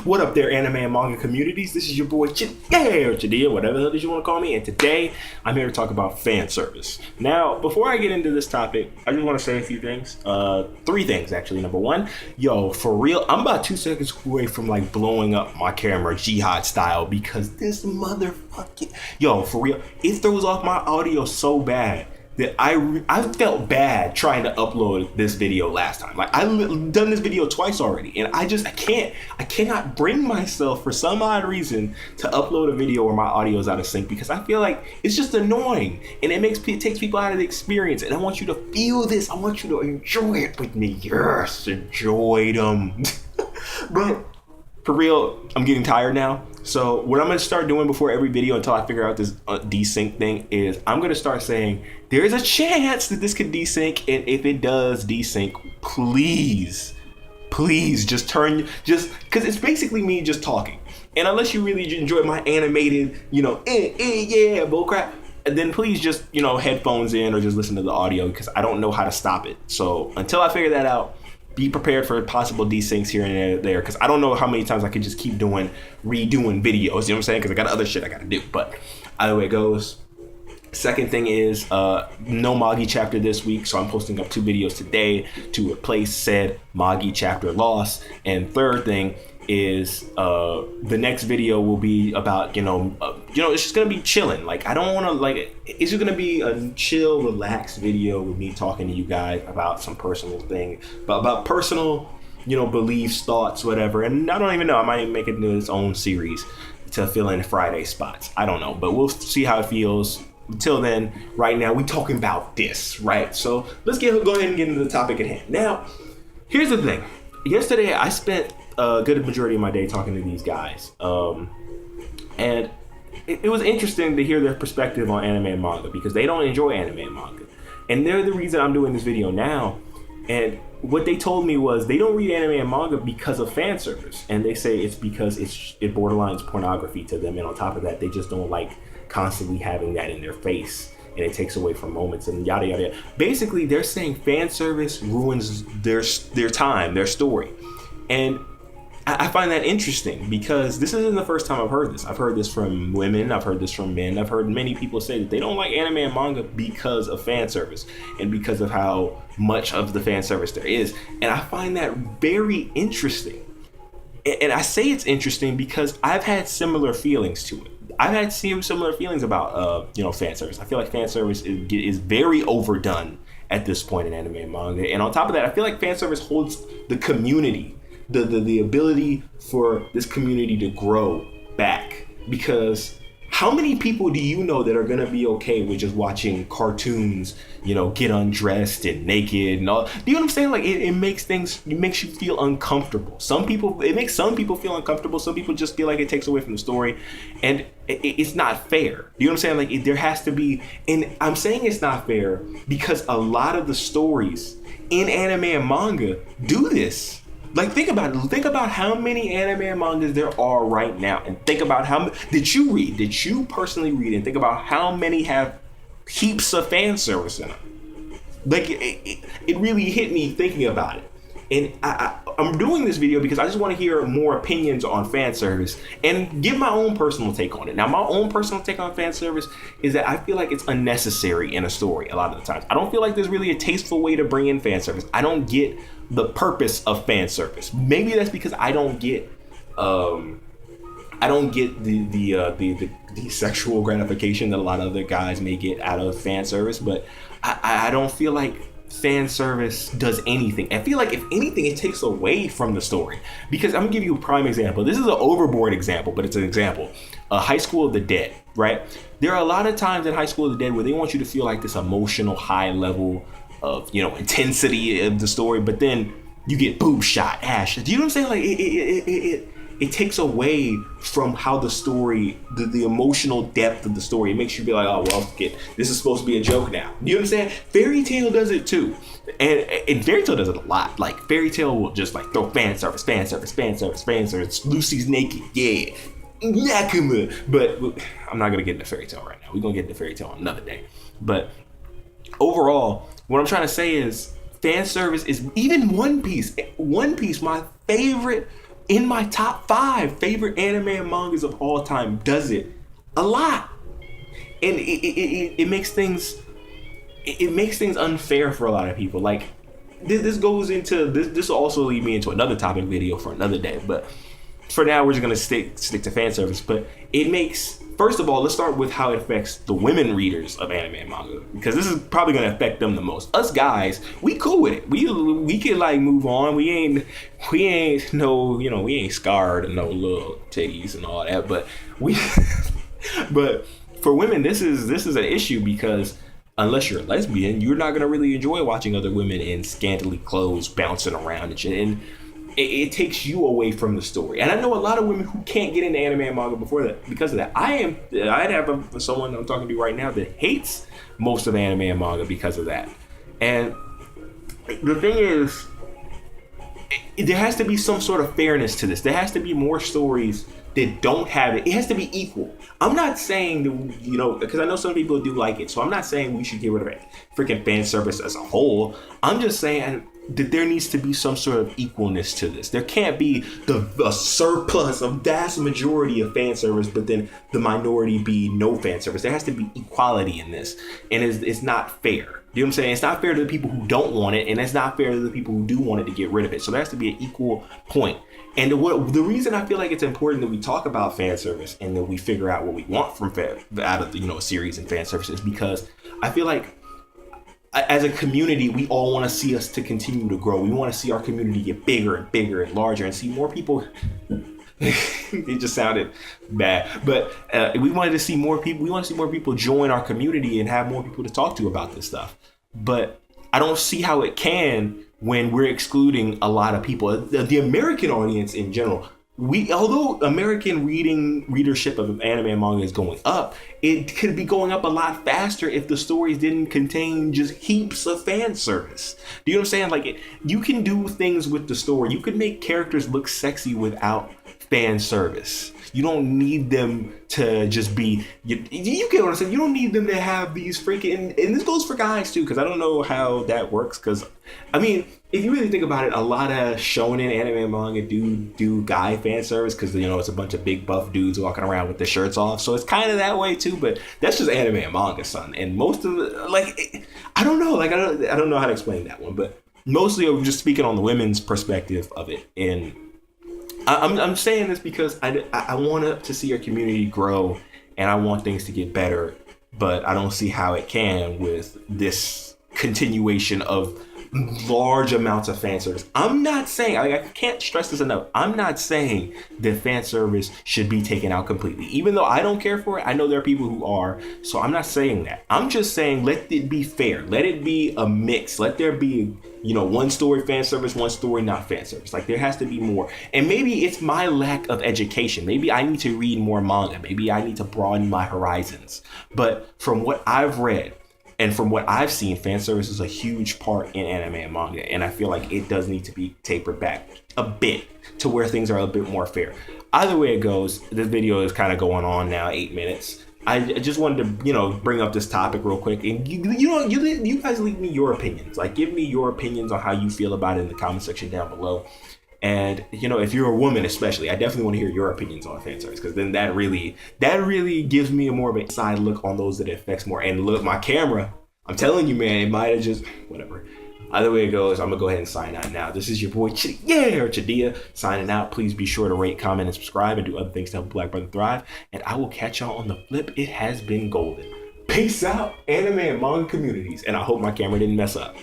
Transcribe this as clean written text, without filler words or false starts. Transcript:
What up there, anime and manga communities? This is your boy Chadia, whatever the hell you want to call me, and today I'm here to talk about fan service. Now, before I get into this topic, I just want to say a few things. Three things actually. Number one, yo, for real, I'm about 2 seconds away from like blowing up my camera jihad style because this motherfucking, yo, for real, it throws off my audio so bad that I felt bad trying to upload this video last time. Like I've done this video twice already, and I cannot bring myself for some odd reason to upload a video where my audio is out of sync because I feel like it's just annoying and it takes people out of the experience. And I want you to feel this. I want you to enjoy it with me. Yes, enjoy them. But for real, I'm getting tired now. So what I'm going to start doing before every video until I figure out this desync thing is I'm going to start saying there's a chance that this could desync. And if it does desync, please just because it's basically me just talking. And unless you really enjoy my animated, yeah, bullcrap, then please just, headphones in or just listen to the audio because I don't know how to stop it. So until I figure that out, be prepared for possible desyncs here and there because I don't know how many times I could just keep redoing videos, you know what I'm saying? Because I got other shit I got to do, but either way it goes. Second thing is no Magi chapter this week, so I'm posting up 2 videos today to replace said Magi chapter loss. And third thing is the next video will be about it's just gonna be chilling. Like I don't want to it's just gonna be a chill, relaxed video with me talking to you guys about some personal thing, about personal beliefs, thoughts, whatever. And I don't even know, I might make it into its own series to fill in Friday spots. I don't know, but we'll see how it feels. Until then, right now we talking about this, right? So let's go ahead and get into the topic at hand. Now, here's the thing. Yesterday I spent a good majority of my day talking to these guys, and it was interesting to hear their perspective on anime and manga because they don't enjoy anime and manga, and they're the reason I'm doing this video now. And what they told me was they don't read anime and manga because of fan service, and they say it's because it borderlines pornography to them, and on top of that they just don't like constantly having that in their face, and it takes away from moments and yada yada yada. Basically they're saying fan service ruins their time, their story. And I find that interesting because this isn't the first time I've heard this. I've heard this from women, I've heard this from men, I've heard many people say that they don't like anime and manga because of fan service and because of how much of the fan service there is. And I find that very interesting. And I say it's interesting because I've had similar feelings to it. I've had similar feelings about fan service. I feel like fan service is very overdone at this point in anime and manga. And on top of that, I feel like fan service holds the community, the ability for this community to grow back. Because how many people do you know that are going to be okay with just watching cartoons, get undressed and naked and all? Do you know what I'm saying? Like it makes you feel uncomfortable. It makes some people feel uncomfortable. Some people just feel like it takes away from the story, and it's not fair. You know what I'm saying? Like there has to be, and I'm saying it's not fair because a lot of the stories in anime and manga do this. Like think about it. Think about how many anime and mangas there are right now, and think about how many did you personally read, and think about how many have heaps of fan service in them. Like it really hit me thinking about it. And I'm doing this video because I just want to hear more opinions on fan service and give my own personal take on it. Now, my own personal take on fan service is that I feel like it's unnecessary in a story a lot of the times. I don't feel like there's really a tasteful way to bring in fan service. I don't get the purpose of fan service. Maybe that's because I don't get the sexual gratification that a lot of other guys may get out of fan service, but I don't feel like fan service does anything. I feel like if anything, it takes away from the story. Because I'm gonna give you a prime example. This is an overboard example, but it's an example. High School of the Dead, right? There are a lot of times in High School of the Dead where they want you to feel like this emotional high level of intensity of the story, but then you get boob shot, ash. Do you know what I'm saying? Like it takes away from how the story, the emotional depth of the story. It makes you be like, oh well, this is supposed to be a joke now. You know what I'm saying? Fairy Tail does it too, and Fairy Tail does it a lot. Like Fairy Tail will just like throw fan service. Lucy's naked, yeah, Nakama. But I'm not gonna get into Fairy Tail right now. We're gonna get into Fairy Tail another day. But overall, what I'm trying to say is fan service is even One Piece. One Piece, my favorite in my top 5 favorite anime and mangas of all time does it a lot. And it makes things unfair for a lot of people. Like this goes into this will also lead me into another topic video for another day, but for now we're just gonna stick to fan service. But it makes, first of all, let's start with how it affects the women readers of anime and manga, because this is probably gonna affect them the most. Us guys, we cool with it. We can like move on. We ain't no, you know, we ain't scarred and no little titties and all that. But but for women, this is an issue, because unless you're a lesbian, you're not gonna really enjoy watching other women in scantily clothes bouncing around and shit. And it takes you away from the story. And I know a lot of women who can't get into anime and manga because of that. I'd have someone I'm talking to right now that hates most of anime and manga because of that. And the thing is, there has to be some sort of fairness to this. There has to be more stories that don't have it. It has to be equal. I'm not saying that, you know, because I know some people do like it, so I'm not saying we should get rid of it, freaking fan service as a whole. I'm just saying that there needs to be some sort of equalness to this. There can't be a surplus of vast majority of fan service, but then the minority be no fan service. There has to be equality in this, and it's not fair. You know what I'm saying? It's not fair to the people who don't want it, and it's not fair to the people who do want it to get rid of it. So there has to be an equal point. And the reason I feel like it's important that we talk about fan service and that we figure out what we want from out of a series and fan service is because I feel like as a community, we all want to see us to continue to grow. We want to see our community get bigger and bigger and larger and see more people. It just sounded bad, but we wanted to see more people. We want to see more people join our community and have more people to talk to about this stuff. But I don't see how it can when we're excluding a lot of people. The American audience in general. Although American readership of anime and manga is going up, it could be going up a lot faster if the stories didn't contain just heaps of fan service. Do you know what I'm saying? Like, you can do things with the story. You can make characters look sexy without fan service. You don't need them to just be, you get what I'm saying? You don't need them to have these freaking, and this goes for guys too, because I don't know how that works, because I mean, if you really think about it, a lot of shonen anime and manga do guy fan service, because it's a bunch of big buff dudes walking around with their shirts off, so it's kind of that way too. But that's just anime and manga, son. And most of it, I don't know how to explain that one, but mostly I'm just speaking on the women's perspective of it. And I'm saying this because I want to see our community grow, and I want things to get better, but I don't see how it can with this continuation of large amounts of fan service. I'm not saying, I can't stress this enough, I'm not saying that fan service should be taken out completely. Even though I don't care for it, I know there are people who are, so I'm not saying that. I'm just saying let it be fair. Let it be a mix. Let there be, one story fan service, one story not fan service. Like, there has to be more. And maybe it's my lack of education. Maybe I need to read more manga. Maybe I need to broaden my horizons. But from what I've read, and from what I've seen, fan service is a huge part in anime and manga, and I feel like it does need to be tapered back a bit to where things are a bit more fair. Either way it goes, this video is kind of going on now, 8 minutes. I just wanted to, bring up this topic real quick, and you guys leave me your opinions. Like, give me your opinions on how you feel about it in the comment section down below. And, if you're a woman especially, I definitely want to hear your opinions on fan service, because then that really gives me a more of a side look on those that it affects more. And look, my camera, I'm telling you, man, it might have just, whatever. Either way it goes, I'm going to go ahead and sign out now. This is your boy, Chadia, signing out. Please be sure to rate, comment, and subscribe, and do other things to help Black Brother thrive. And I will catch y'all on the flip. It has been golden. Peace out, anime and manga communities. And I hope my camera didn't mess up.